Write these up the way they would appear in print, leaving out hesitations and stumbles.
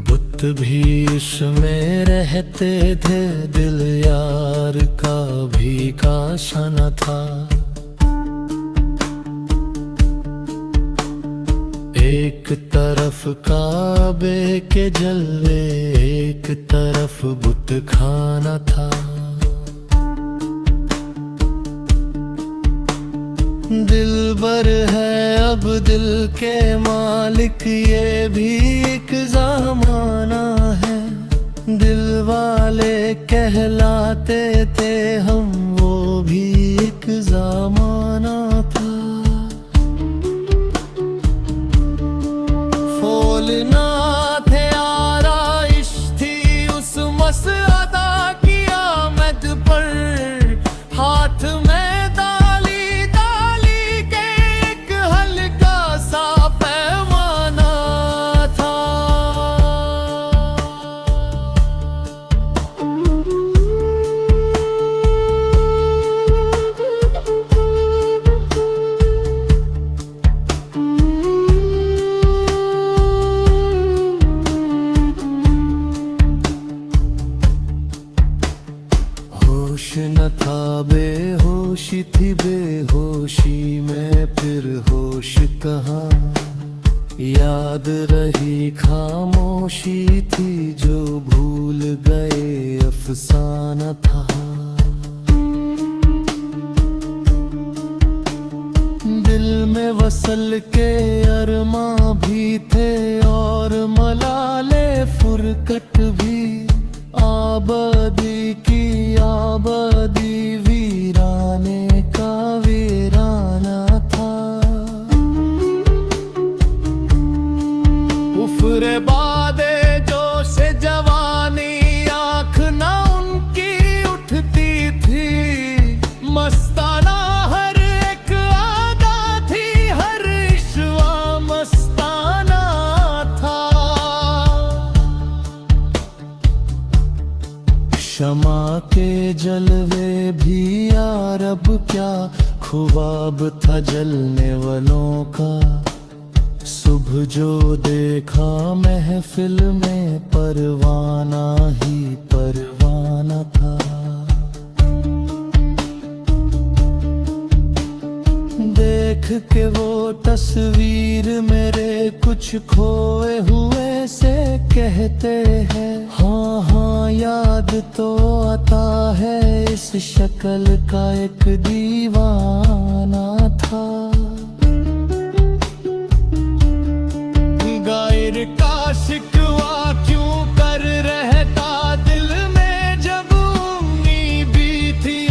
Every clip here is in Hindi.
बुत भी इसमें रहते थे, दिल यार का भी कासा न था। एक तरफ काबे के जलवे, एक तरफ बुत खाना था। दिलबर है अब दिल के मालिक, ये भी एक ज़माना है। दिल वाले कहलाते थे हम, वो भी एक ज़माना था। फूलना थे आराइश थी उस मसअदा की आमद पर, हाथ में होश न था, बेहोशी थी, बेहोशी में फिर होश कहाँ। याद रही खामोशी थी, जो भूल गए अफसाना था। दिल में वसल के अरमां भी थे, और मलाले फुरकत भी। आबादी की आबादी वीराने का वीराना था। उफ्रे बादे जोश जवानी, आँख ना उनकी उठती थी। मस्ताना हर एक आदा थी, हर इश्वा मस्ताना था। शमा के जलवे भी यार अब क्या ख्वाब था जलने वालों का। सुबह जो देखा महफिल में, परवाना ही परवाना था। देख के वो तस्वीर मेरे कुछ खोए हुए से कहते हैं, हाँ हाँ याद तो आता है, इस शक्ल का एक दीवाना था। गायर का शिकवा क्यों कर रहता दिल में, जब उम्मीद भी थी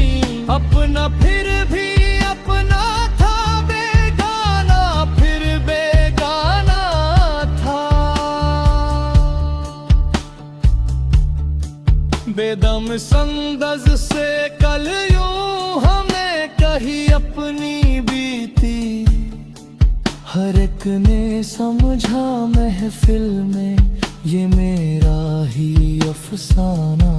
अपना फिर भी अपना था। बेगाना फिर बेगाना था। बेदम संदज से कल यूं हमें कही अपनी बीती, हर एक ने समझा महफिल में ये मेरा ही अफसाना